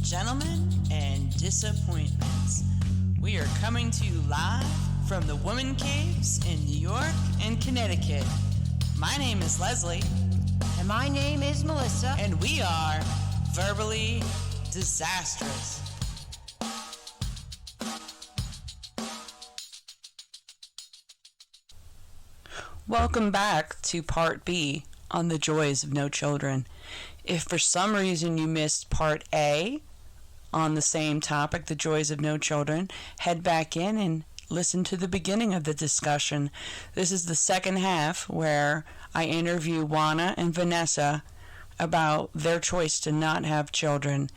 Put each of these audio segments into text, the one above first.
gentlemen, and disappointments. We are coming to you live from the Woman Caves in New York and Connecticut. My name is Leslie. And my name is Melissa. And we are Verbally Disastrous. Welcome back to Part B on the joys of no children. If for some reason you missed Part A on the same topic, the joys of no children, head back in and listen to the beginning of the discussion. This is the second half where I interview Juana and Vanessa about their choice to not have children.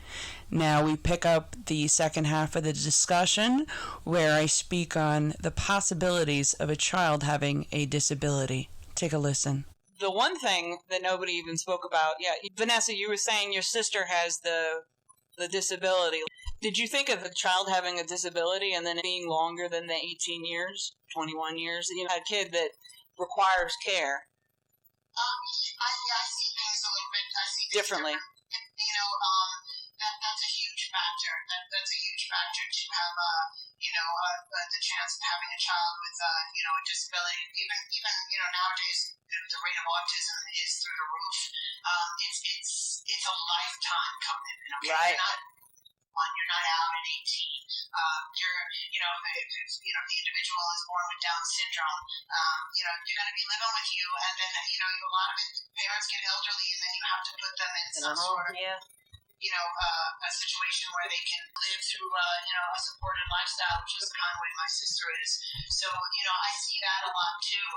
Now we pick up the second half of the discussion where I speak on the possibilities of a child having a disability. Take a listen. The one thing that nobody even spoke about, Vanessa, you were saying your sister has the disability. Did you think of a child having a disability and then it being longer than the 18 years, 21 years? You know, a kid that requires care. I see things a little bit differently. That's a huge factor. That's a huge factor to have the chance of having a child with a disability. Even nowadays the rate of autism is through the roof. It's a lifetime commitment. Okay? Right. You're not out at 18. The individual is born with Down syndrome. You're going to be living with you, and then a lot of parents get elderly, and then you have to put them in some sort of a situation where they can live through a supported lifestyle, which is the kind of way my sister is. So I see that a lot too.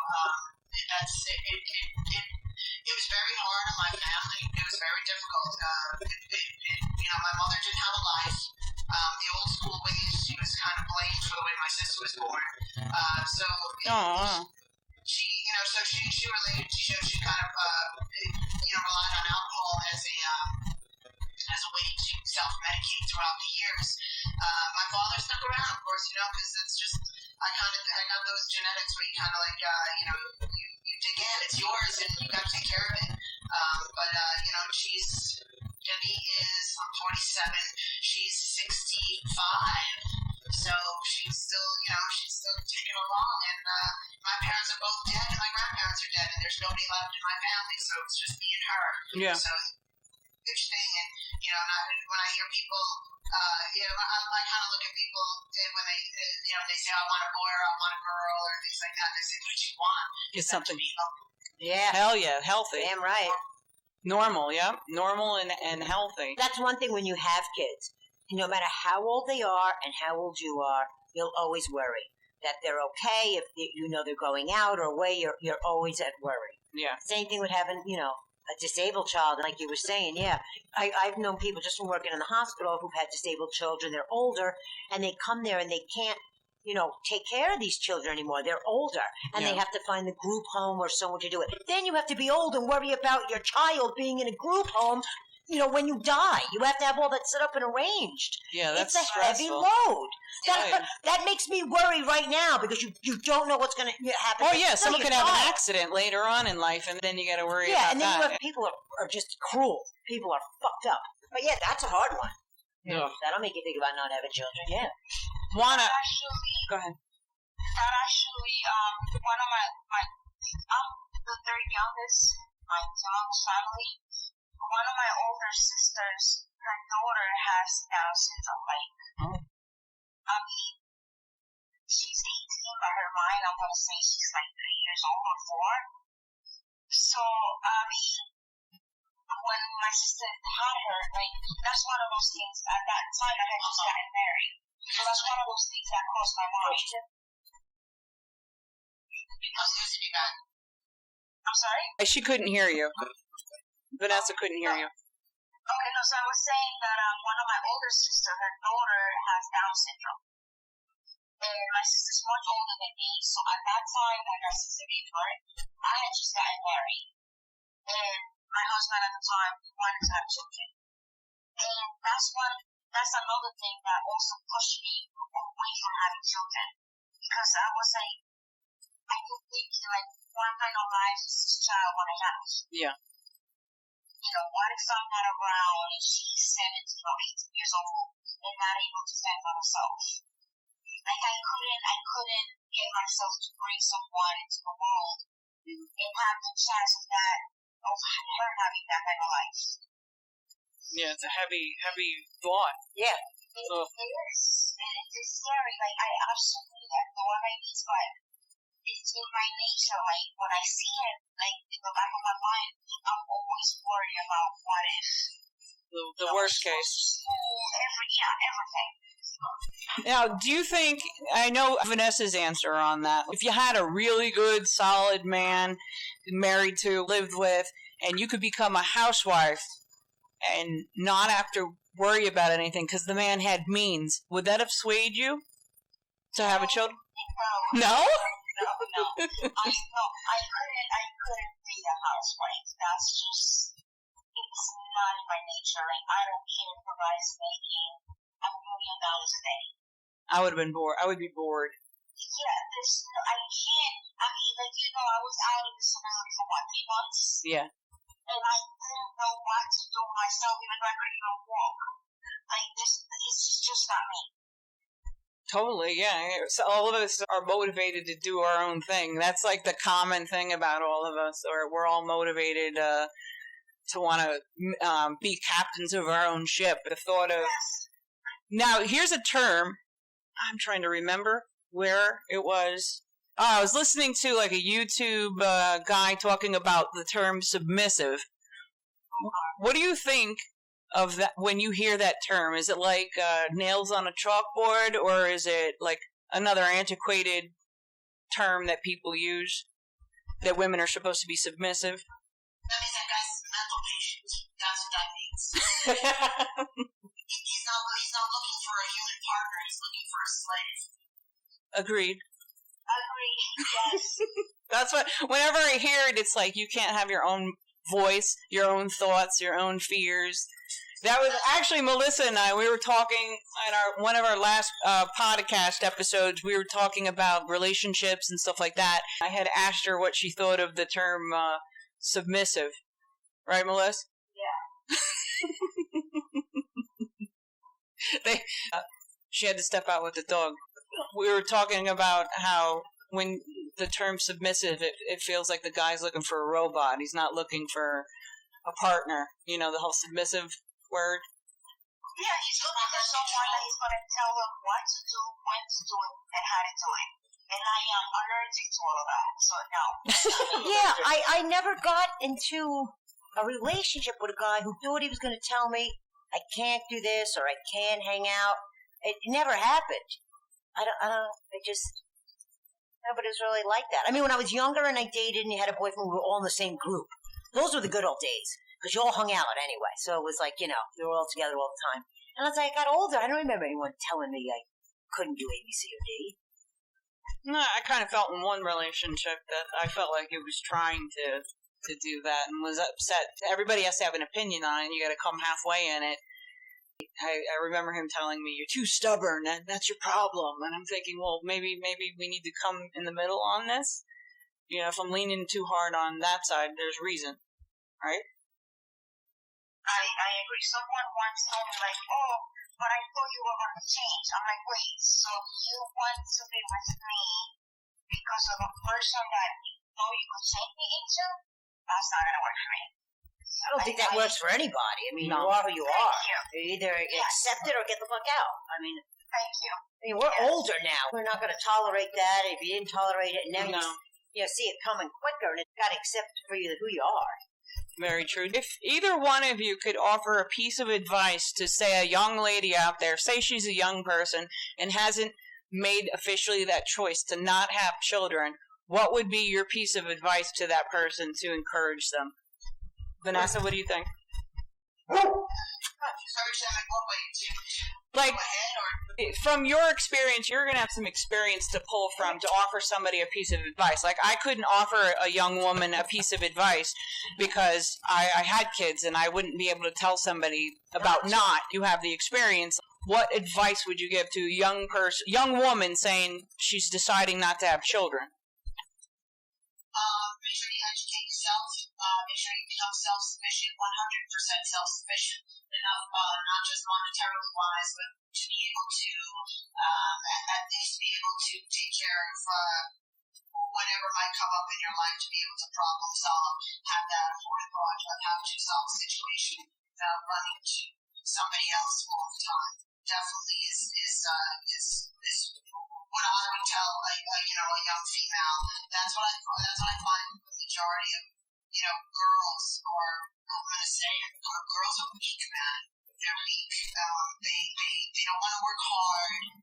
It was very hard on my family. It was very difficult. My mother didn't have a life. The old school ways, she was kind of blamed for the way my sister was born. She related. She kind of relied on alcohol as a way to self-medicate throughout the years. My father stuck around, of course, because it's just I got those genetics where you kind of like you dig in, it's yours, and you got to take care of it. Debbie is, I'm 47, she's 65, so she's still taking along, and my parents are both dead, and my grandparents are dead, and there's nobody left in my family, so it's just me and her. Yeah. So, huge thing, and, when I hear people, I kind of look at people when they say, I want a boy or I want a girl or things like that, and I say, what do you want? It's something. Yeah. Hell yeah, healthy. Damn right. Normal, yeah. Normal and healthy. That's one thing when you have kids. No matter how old they are and how old you are, you'll always worry that they're okay. If they're going out or away, you're always at worry. Yeah. Same thing with having, a disabled child, like you were saying. Yeah. I've known people just from working in the hospital who've had disabled children. They're older, and they come there and they can't, take care of these children anymore. They're older, and they have to find the group home or someone to do it. Then you have to be old and worry about your child being in a group home, when you die. You have to have all that set up and arranged. Yeah, that's It's a heavy load. That makes me worry right now because you don't know what's going to happen. Oh, yeah, someone could have an accident later on in life, and then you got to worry about that. Yeah, and then you have people are just cruel. People are fucked up. But yeah, that's a hard one. Yeah. That'll make you think about not having children, yeah. Juana, go ahead. That actually, one of I'm the third youngest, my mom's family. One of my older sisters, her daughter has Down syndrome. She's 18, but her mind, I'm going to say she's like 3 years old or 4. So, when my sister had her, that's one of those things. At that time, I had just gotten married. So that's one of those things that crossed my mind. I'm sorry? She couldn't hear you. Vanessa couldn't hear you. Okay, no, so I was saying that one of my older sisters, her daughter has Down syndrome. And my sister's much older than me, so at that time, like our sister gave birth, I had just gotten married. And my husband at the time wanted to have children. And that's another thing that also pushed me away from having children. Because I was like, I could think, what kind of life does this child want to have? Yeah. what if I'm not around and she's 17 or 18 years old and not able to fend for herself? Like, I couldn't get myself to bring someone into the world and have the chance of her having that kind of life. Yeah, it's a heavy thought. Yeah. It is. It's scary. Like, I absolutely adore my niece, but it's in my nature. Like, when I see it, like, in the back of my mind, I'm always worried about what if. The worst case. Everything. Now, do you think, I know Vanessa's answer on that, if you had a really good, solid man, married to, lived with, and you could become a housewife and not have to worry about anything because the man had means, would that have swayed you to have a child? No? No. I couldn't be a housewife. That's just, it's not in my nature. Like, I don't care if the guy's making $1 million a day. I would have been bored. I would be bored. Yeah, I can't. I mean, like, I was out of disability for 3 months? Yeah. And I didn't know what to do myself, even though I couldn't even walk. Like, it's just not me. Totally, yeah. So all of us are motivated to do our own thing. That's like the common thing about all of us, or we're all motivated to want to be captains of our own ship. The thought of... Now, here's a term. I'm trying to remember where it was. I was listening to like a YouTube guy talking about the term submissive. What do you think of that when you hear that term? Is it like nails on a chalkboard, or is it like another antiquated term that people use that women are supposed to be submissive? That means that guy's a mental patient. That's what that means. He's not looking for a human partner. He's looking for a slave. Agreed. Yes. That's what, whenever I hear it, it's like you can't have your own voice, your own thoughts, your own fears. That was actually Melissa and I, we were talking in one of our last podcast episodes, we were talking about relationships and stuff like that. I had asked her what she thought of the term submissive. Right, Melissa? Yeah. She had to step out with the dog. We were talking about how when the term submissive, it feels like the guy's looking for a robot. He's not looking for a partner. You know, the whole submissive word. Yeah, he's looking for someone that he's going to tell him what to do, when to do it, and how to do it. And I am allergic to all of that, so no. Yeah, I never got into a relationship with a guy who thought he was going to tell me I can't do this or I can't hang out. It never happened. I don't. Nobody's really like that. I mean, when I was younger and I dated and you had a boyfriend, we were all in the same group. Those were the good old days because you all hung out anyway. So it was like, you were all together all the time. And as I got older, I don't remember anyone telling me I couldn't do A, B, C, or D. No, I kind of felt in one relationship that I felt like it was trying to do that and was upset. Everybody has to have an opinion on it. You got to come halfway in it. I remember him telling me, "You're too stubborn. That's your problem." And I'm thinking, well, maybe we need to come in the middle on this. If I'm leaning too hard on that side, there's reason, right? I agree. Someone once told me, like, oh, but I thought you were going to change. I'm like, wait, so you want to be with me because of a person that you know you could change me into? That's not going to work for me. I don't think that works for anybody. I mean, no. You are who you are. You. You either accept it or get the fuck out. I mean, thank you. We're older now. We're not going to tolerate that. If you didn't tolerate it, now you see it coming quicker, and it's got to accept for you who you are. Very true. If either one of you could offer a piece of advice to, say, a young lady out there, say she's a young person and hasn't made officially that choice to not have children, what would be your piece of advice to that person to encourage them? Vanessa, what do you think? Like, from your experience, you're going to have some experience to pull from to offer somebody a piece of advice. Like, I couldn't offer a young woman a piece of advice because I had kids and I wouldn't be able to tell somebody about not. You have the experience. What advice would you give to a young woman saying she's deciding not to have children? Make sure you educate yourself. make sure you become self-sufficient, 100% self-sufficient, enough, not just monetarily wise, but to be able to, at least be able to take care of whatever might come up in your life, to be able to problem solve, have that affordable, have to solve a situation without running to somebody else all the time. Definitely is what I would tell a young female. That's what I find the majority of girls, or I'm going to say girls are weak, man. They're weak. They don't want to work hard.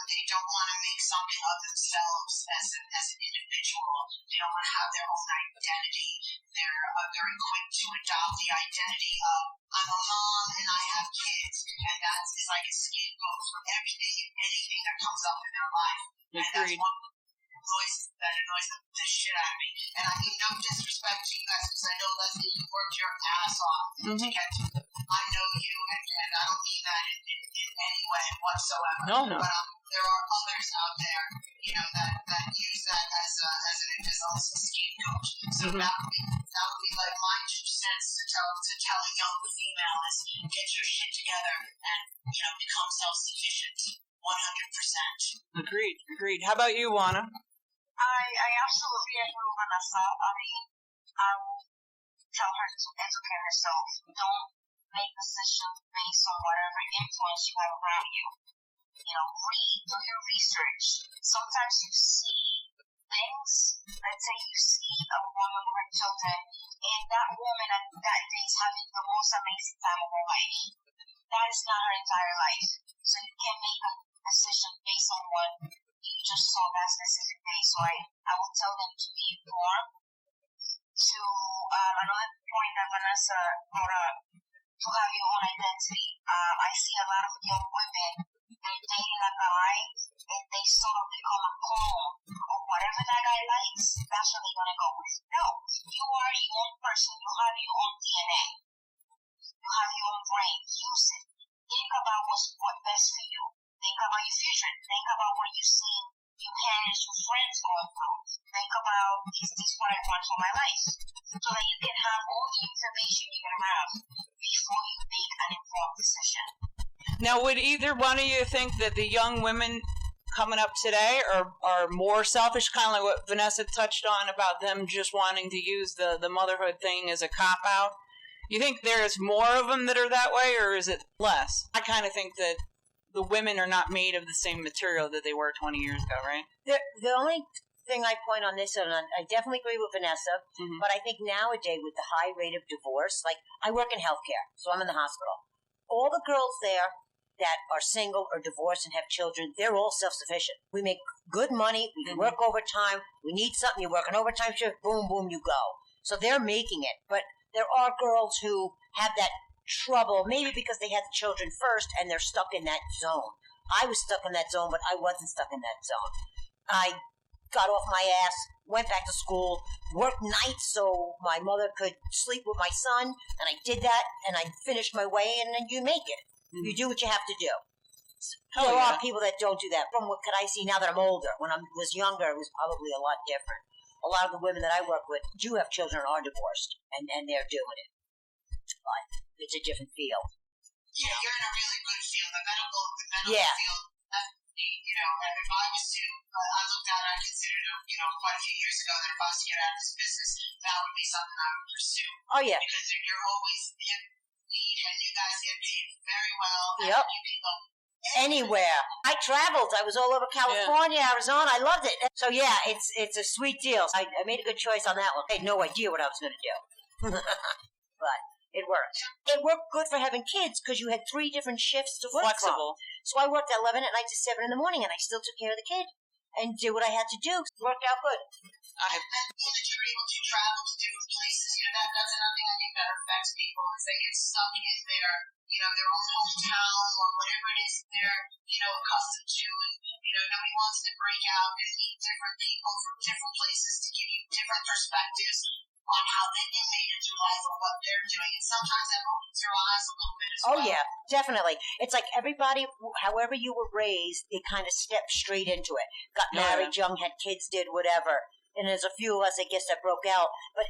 They don't want to make something of themselves as an individual. They don't want to have their own identity. They're very quick to adopt the identity of, I'm a mom and I have kids, and that is like a scapegoat for everything and anything that comes up in their life. And that's one of the noises that annoys the shit out of me. And I mean no disrespect to you guys, because I know, Leslie, you worked your ass off to get to it. I know you, and I don't mean that in any way whatsoever. No. But there are others out there, that use that as a scapegoat. So that would be like my 2 cents to tell a young female is, get your shit together and become self-sufficient 100%. Agreed. How about you, Juana? I absolutely agree with Vanessa. I mean, I will tell her to educate herself. Don't make decisions based on whatever influence you have around you. Do your research. Sometimes you see things, let's say you see a woman with her children, and that woman at that day is having the most amazing time of her life. That is not her entire life. So you can't make a decision based on what you just saw that specific day. So I will tell them to be informed. To another point that Vanessa brought up, to have your own identity. I see a lot of young women, they're dating a guy, and they sort of become a clone of whatever that guy likes, that's what they're going to go with. No, you are your own person. You have your own DNA. You have your own brain. Use it. Think about what's best for you. Think about your future. Think about what you've seen your parents, your friends going through. Think about, is this what I want for my life? So that you can have all the information you can have before you make an informed decision. Now, would either one of you think that the young women coming up today are more selfish, kind of like what Vanessa touched on about them just wanting to use the motherhood thing as a cop-out? You think there's more of them that are that way, or is it less? I kind of think that the women are not made of the same material that they were 20 years ago, right? The only thing I point on this, and I definitely agree with Vanessa, but I think nowadays with the high rate of divorce, like I work in healthcare, so I'm in the hospital. All the girls there that are single or divorced and have children, they're all self-sufficient. We make good money, we work overtime, we need something, you're working overtime shift, boom, boom, you go. So they're making it, but there are girls who have that trouble, maybe because they had the children first and they're stuck in that zone. I was stuck in that zone, but I wasn't stuck in that zone. I got off my ass, went back to school, worked nights so my mother could sleep with my son, and I did that, and I finished my way, and then you make it. You do what you have to do. There are people that don't do that. From what could I see now that I'm older? When I was younger, it was probably a lot different. A lot of the women that I work with do have children or are divorced, and they're doing it. But it's a different field. Yeah, you're in a really good field. The medical Yeah. field, if I was to, I looked at it, I considered it, quite a few years ago, that if I was to get out of this business, that would be something I would pursue. Oh, yeah. Because you're always in need, and you guys get paid very well. Yep. And you can go anywhere. I traveled. I was all over California, Arizona. I loved it. So, yeah, it's a sweet deal. I made a good choice on that one. I had no idea what I was going to do. But it worked. It worked good for having kids because you had 3 different shifts to work Flexible. from. So I worked 11 at night to 7 in the morning, and I still took care of the kid and did what I had to do. It worked out good. and being that you're able to travel to different places, that's another thing I think that affects people is they get stuck in their own hometown or whatever it is they're, accustomed to, and, nobody wants to break out and meet different people from different places to give you different perspectives on how they made it through life or what they're doing, and sometimes that opens your eyes a little bit as well. Oh, yeah, definitely. It's like everybody, however you were raised, it kind of stepped straight into it. Got married young, had kids, did whatever. And there's a few of us, I guess, that broke out. But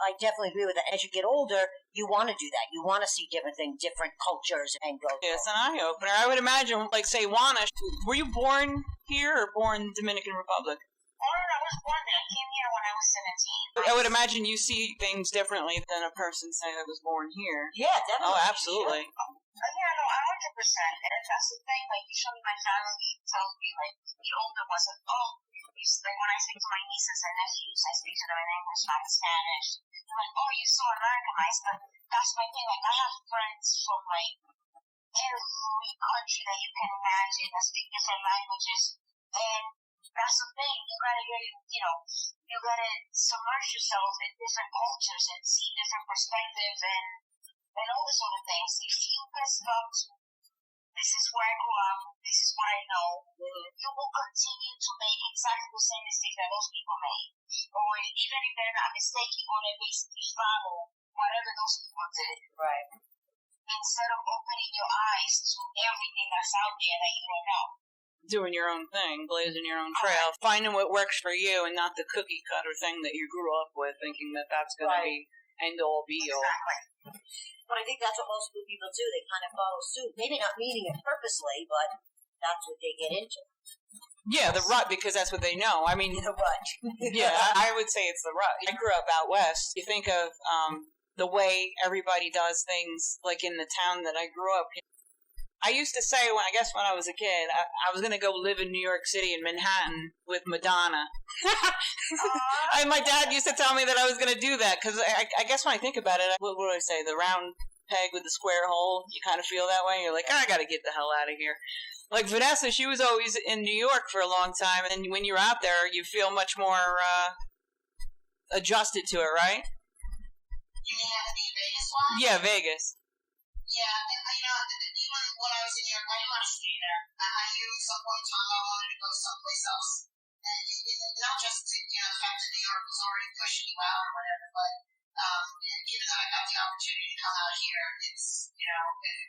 I definitely agree with that. As you get older, you want to do that. You want to see different things, different cultures, and go. Yeah, it's an eye-opener. I would imagine, like, say, Juana, were you born here or born Dominican Republic? I was born there. I came here when I was 17. I would imagine you see things differently than a person, say, that was born here. Yeah, definitely. Oh, absolutely. Yeah, no, 100%. And that's the thing, like, usually my family tells me, like, the older ones, like, like, when I speak to my nieces and nephews, I speak to them in English, not in Spanish. They're like, oh, you're so Americanized, but that's my thing. Like, I have friends from, like, every country that you can imagine that speak different languages, and that's the thing. You gotta get, you gotta submerge yourself in different cultures and see different perspectives and all these sort of things. If you press up to, this is where I grew up, this is what I know, you will continue to make exactly the same mistakes that those people made. Or even if they're not mistaken, you're going to basically follow whatever those people did. Right. Instead of opening your eyes to everything that's out there that you don't know. Doing your own thing, blazing your own trail, finding what works for you and not the cookie cutter thing that you grew up with, thinking that that's going to be end all be all. Exactly. But I think that's what most people do. They kind of follow suit. Maybe not meaning it purposely, but that's what they get into. Yeah, the rut, because that's what they know. I mean, The rut. yeah, I would say it's the rut. I grew up out west. You think of the way everybody does things, like in the town that I grew up in. I used to say, when I was a kid, I was going to go live in New York City in Manhattan with Madonna. And my dad used to tell me that I was going to do that, because I guess when I think about it, what do I say, the round peg with the square hole, you kind of feel that way. You're like, I got to get the hell out of here. Like Vanessa, she was always in New York for a long time, and when you're out there, you feel much more adjusted to it, right? You mean at the Vegas one? Yeah, Vegas. Yeah, even when I was in New York, I didn't want to stay there. I knew at some point in time I wanted to go someplace else. And not just to, the fact that New York was already pushing you out or whatever, but given that I got the opportunity to come out here, it's, it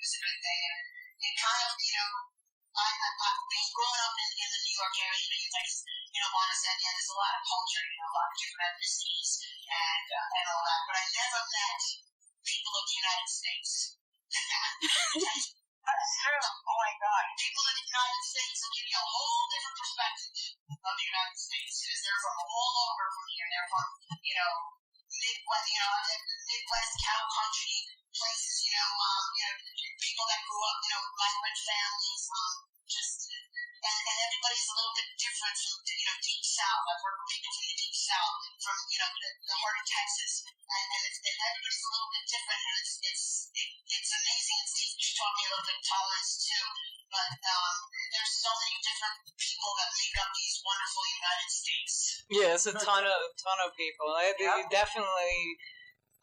was a good thing. And it kind of, being growing up in the New York area, Juana said, there's a lot of culture, a lot of different ethnicities and all that, but I never met people of the United States. That's true. Oh my God. People in the United States will give you a whole different perspective of the United States, because they're from all over from here. They're from, Midwest, cow country places, people that grew up, migrant families, and everybody's a little bit different from, deep south. I've worked with people from the deep south, from, the heart of Texas, and everybody's a little bit different, and it's amazing. And Steve just taught me a little bit of tolerance too, but there's so many different people that make up these wonderful United States. Yeah, it's a ton of people. Definitely,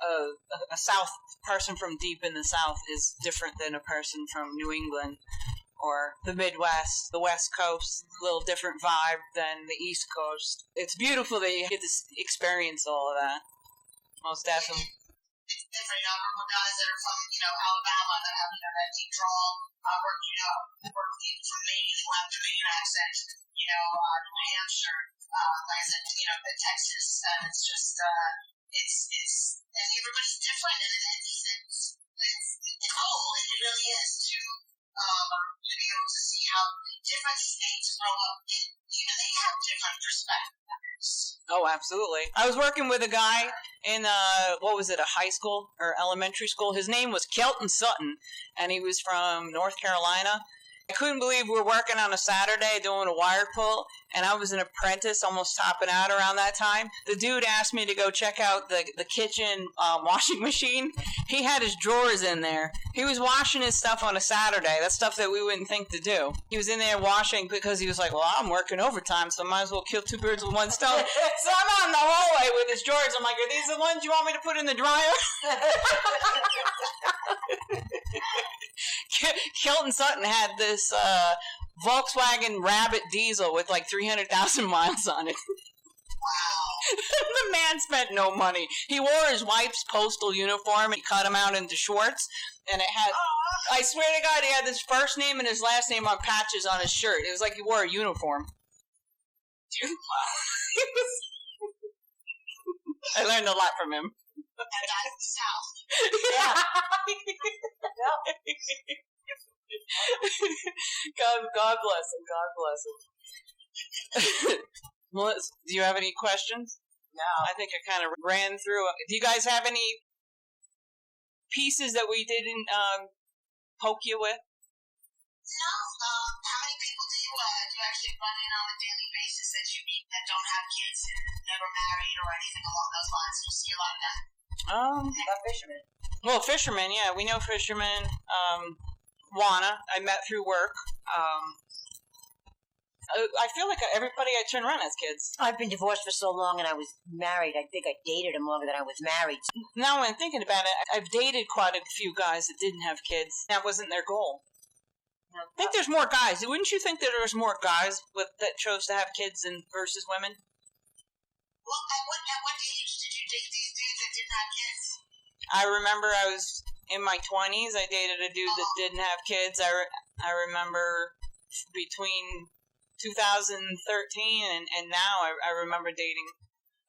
a South person from deep in the South is different than a person from New England or the Midwest, the West Coast. A little different vibe than the East Coast. It's beautiful that you get to experience all of that. Most definitely. It's different. I work with guys that are from, Alabama that have, that deep drawl. I work with people from Maine who have Jamaican accent. New Hampshire, like I said, Texas. It's just, and everybody's different, and it's cool. It really is to be able to see how different states grow up. Even they have different perspectives. Oh, absolutely. I was working with a guy in, a high school or elementary school. His name was Kilton Sutton, and he was from North Carolina. I couldn't believe we were working on a Saturday doing a wire pull, and I was an apprentice almost topping out around that time. The dude asked me to go check out the kitchen washing machine. He had his drawers in there. He was washing his stuff on a Saturday. That's stuff that we wouldn't think to do. He was in there washing because he was like, well, I'm working overtime, so I might as well kill two birds with one stone. So I'm out in the hallway with his drawers. I'm like, are these the ones you want me to put in the dryer? Kilton Sutton had this Volkswagen Rabbit diesel with like 300,000 miles on it. Wow. The man spent no money. He wore his wife's postal uniform and he cut him out into Schwartz. And it had, I swear to God, he had his first name and his last name on patches on his shirt. It was like he wore a uniform. I learned a lot from him. That guy's his house. Yeah. God bless him. God bless him. Melissa, do you have any questions? No. I think I kind of ran through. Do you guys have any pieces that we didn't poke you with? No. How many people do you actually run in on a daily basis that you meet that don't have kids and never married or anything along those lines? Do you see a lot of that? Fishermen. Well, fishermen, yeah, we know fishermen. Juana, I met through work. I feel like everybody I turn around has kids. I've been divorced for so long, and I was married. I think I dated him longer than I was married. Now, when I'm thinking about it, I've dated quite a few guys that didn't have kids. That wasn't their goal. I think there's more guys. Wouldn't you think that there's more guys that chose to have kids versus women? Well, at what age did you date these dudes that didn't have kids? I remember I was in my 20s. I dated a dude that didn't have kids. I remember between 2013 and now, I remember dating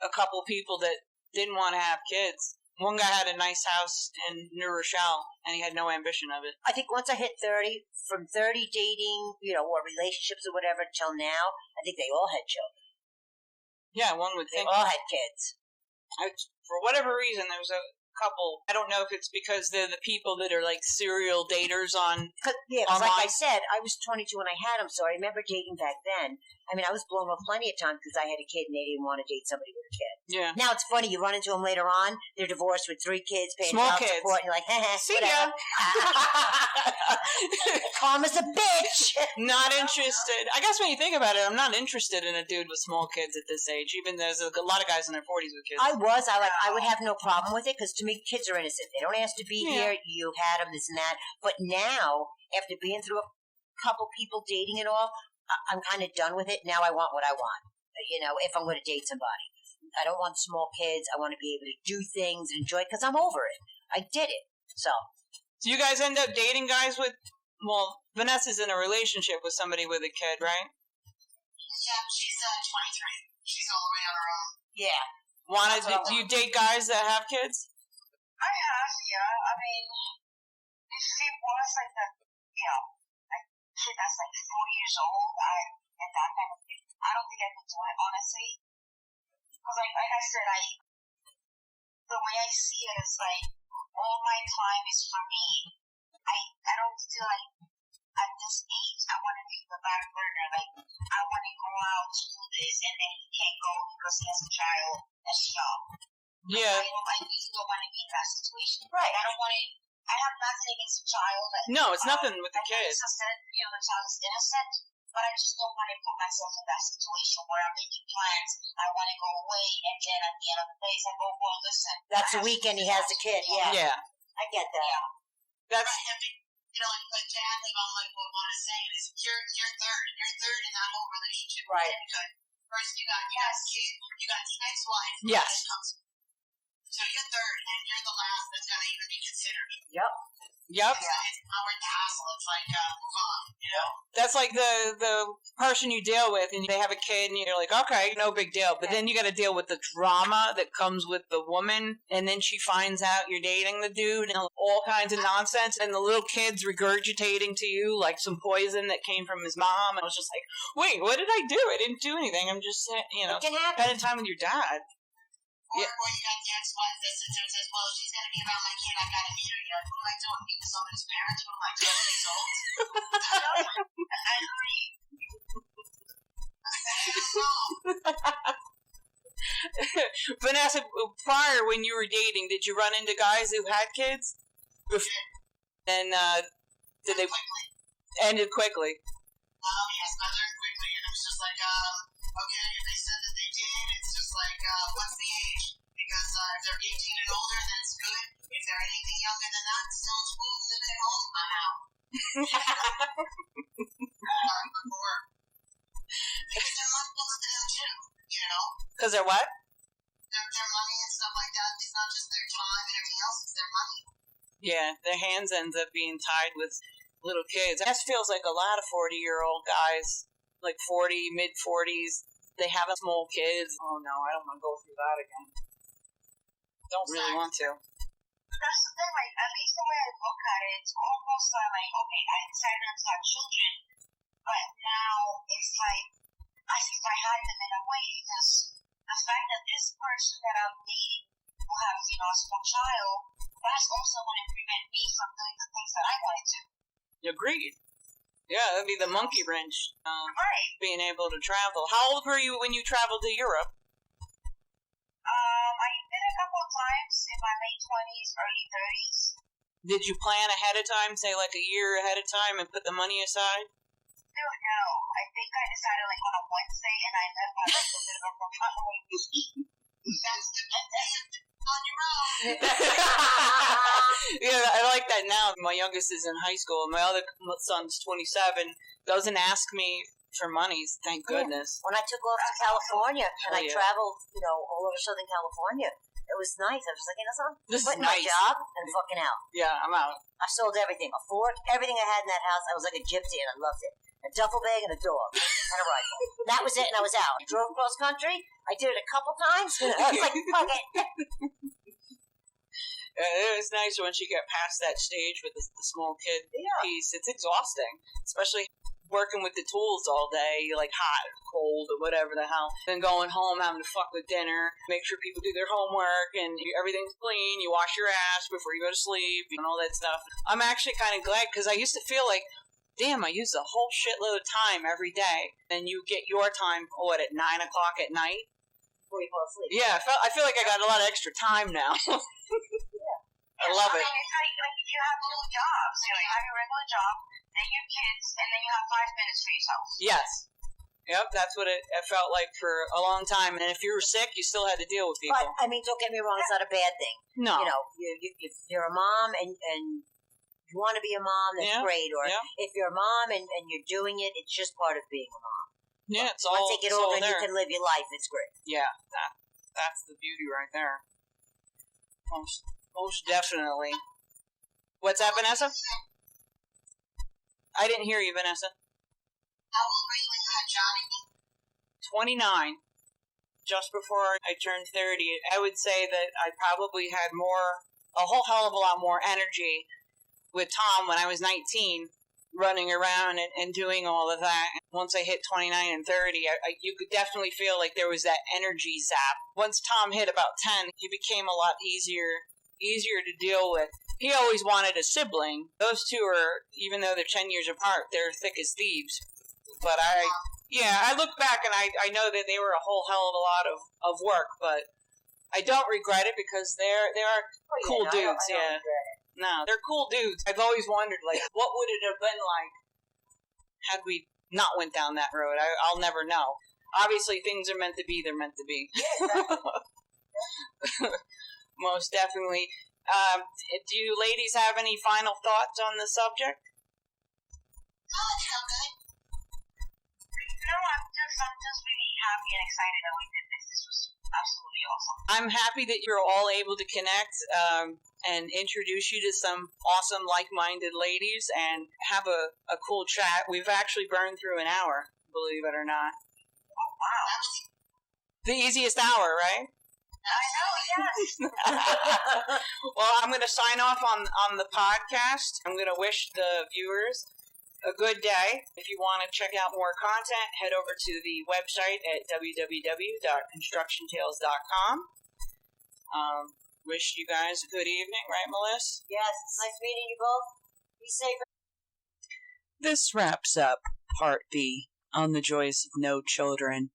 a couple people that didn't want to have kids. One guy had a nice house in New Rochelle, and he had no ambition of it. I think once I hit 30, from 30 dating, or relationships or whatever, till now, I think they all had children. Yeah, one would They think. all had kids. For whatever reason, there was a couple. I don't know if it's because they're the people that are like serial daters on. Cause like I said, I was 22 when I had them, so I remember dating back then. I mean, I was blown off plenty of times because I had a kid and they didn't want to date somebody with a kid. Yeah. Now it's funny, you run into them later on, they're divorced with 3 kids, paying Small child kids. support, and you're like, See whatever. Karma's a bitch. Not interested. I guess when you think about it, I'm not interested in a dude with small kids at this age. Even there's a lot of guys in their 40s with kids. I would have no problem with it because to me, kids are innocent. They don't ask to be here. You've had them, this and that. But now, after being through a couple people dating and all, I'm kind of done with it. Now I want what I want. If I'm going to date somebody, I don't want small kids. I want to be able to do things and enjoy it because I'm over it. I did it. So you guys end up dating guys with? Well, Vanessa's in a relationship with somebody with a kid, right? Yeah, she's 23. She's all the way on her own. Yeah. Juana, do you date guys that have kids? I have, yeah. I mean, if she was like a kid that's like 4 years old, and that kind of thing, I don't think I could do it, honestly. Because like I said, the way I see it is like, all my time is for me. I don't feel like at this age I want to be the back burner. Like, I want to go out to do this, and then he can't go because he has a child that's young. Yeah. I really don't want to be in that situation. Right. I don't want to. I have nothing against the child. No, it's nothing with the kid. As I said, the child is innocent, but I just don't want to put myself in that situation where I'm making plans. I want to go away, and then at the end of the day, I go, well, listen. That's the weekend he has the kid. Yeah. Yeah. I get that. Yeah. That's. Right, like to add on like what Juana's saying is you're third in that whole relationship. Right. Because first you got the kid, you got the ex-wife. Yes. So you're third, and you're the last that's gonna even be considered. Yep. Yep. It's not worth the hassle. It's like move on. That's like the person you deal with, and they have a kid, and you're like, okay, no big deal. But then you got to deal with the drama that comes with the woman, and then she finds out you're dating the dude, and all kinds of nonsense, and the little kid's regurgitating to you like some poison that came from his mom. And I was just like, wait, what did I do? I didn't do anything. I'm just, It can happen. spending time with your dad. Or you got the ex-wife that sits there and says, well, she's going to be around my kid. I've got to meet her. You're like, what am I doing? Meeting somebody's parents when I'm like 12 years old? I agree. Vanessa, prior when you were dating, did you run into guys who had kids? And did they ended quickly? Yes, I learned quickly, and it was just like, okay, if they said that they did, it's just like, what's the age? Because if they're 18 and older, that's good. If they're anything younger than that, still in school, living at home, I'm out. Because their money goes to them too, Because they're what? Their money and stuff like that. It's not just their time and everything else, it's their money. Yeah, their hands ends up being tied with little kids. That feels like a lot of 40-year-old guys, like 40, mid-40s. They have small kids. Oh, no, I don't want to go through that again. don't really want to. That's the thing, like, at least the way I look at it, it's almost like, okay, I decided not to have children, but now it's like, as if I had them in a way, because the fact that this person that I'm dating will have, a small child, that's also going to prevent me from doing the things that I wanted to. Agreed. Yeah, that'd be the monkey wrench. Right. Being able to travel. How old were you when you traveled to Europe? I did a couple of times in my late 20s, early 30s. Did you plan ahead of time, say like a year ahead of time, and put the money aside? No. I think I decided like on a Wednesday, and I left by like a bit of a runaway week. That's on your own. Yeah, I like that now. My youngest is in high school. My other son's 27. Doesn't ask me for money, thank goodness. When I took off to California and I yeah. traveled, all over Southern California, it was nice. I was just like, son, This is quitting nice. my job and fucking out. Yeah, I'm out. I sold everything, a fork, everything I had in that house. I was like a gypsy and I loved it. A duffel bag and a dog and a rifle. That was it, and I was out. I drove cross country. I did it a couple times. I was like, fuck it. It was nice once you get past that stage with the small kid piece. It's exhausting, especially working with the tools all day, like hot, cold, or whatever the hell. Then going home, having to fuck with dinner, make sure people do their homework, and everything's clean. You wash your ass before you go to sleep, and all that stuff. I'm actually kind of glad, because I used to feel like, damn, I use a whole shitload of time every day. And you get your time, at 9 o'clock at night? Before you fall asleep. Yeah, I feel like I got a lot of extra time now. I love it. I mean, it's like if you have little jobs, you have your regular job, then your kids, and then you have 5 minutes for yourself. Yes. Yep, that's what it felt like for a long time. And if you were sick, you still had to deal with people. But, I mean, don't get me wrong, it's not a bad thing. No. If you're a mom and you want to be a mom, that's great. Or if you're a mom and you're doing it, it's just part of being a mom. Yeah, it's all once you get older and you can live your life, it's great. Yeah, that's the beauty right there. Most definitely. What's that, Vanessa? I didn't hear you, Vanessa. How old were you when you had Johnny? 29. Just before I turned 30. I would say that I probably had a whole hell of a lot more energy with Tom when I was 19, running around and doing all of that. Once I hit 29 and 30, you could definitely feel like there was that energy zap. Once Tom hit about 10, he became a lot easier to deal with. He always wanted a sibling. Those two are, even though they're 10 years apart, they're thick as thieves. But I look back and I know that they were a whole hell of a lot of work, but I don't regret it because they are cool dudes. I don't regret it. No, they're cool dudes. I've always wondered, like, what would it have been like had we not went down that road? I'll never know. Obviously, things are meant to be. They're meant to be. Yeah, exactly. Most definitely. Do you ladies have any final thoughts on the subject? Oh, I think I'm good. No, I'm just really happy and excited that we did this. This was absolutely awesome. I'm happy that you're all able to connect and introduce you to some awesome, like-minded ladies and have a cool chat. We've actually burned through an hour, believe it or not. Oh, wow. The easiest hour, right? I know, yes. Well, I'm going to sign off on the podcast. I'm going to wish the viewers a good day. If you want to check out more content, head over to the website at www.constructiontales.com. Wish you guys a good evening, right, Melissa? Yes, it's nice meeting you both. Be safe. This wraps up Part B on the joys of no children.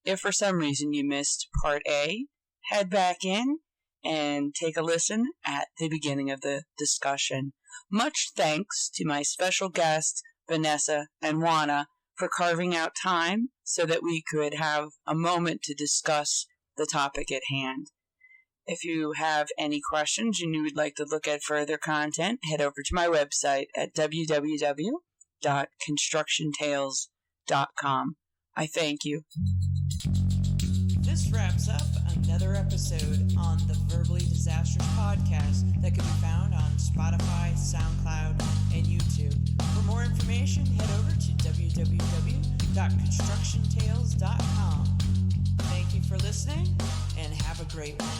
If for some reason you missed Part A, head back in and take a listen at the beginning of the discussion. Much thanks to my special guests, Vanessa and Juana, for carving out time so that we could have a moment to discuss the topic at hand. If you have any questions and you would like to look at further content, head over to my website at www.constructiontales.com. I thank you. This wraps up another episode on the Verbally Disastrous podcast that can be found on Spotify, SoundCloud, and YouTube. For more information, head over to www.constructiontales.com. Thank you for listening, and have a great one.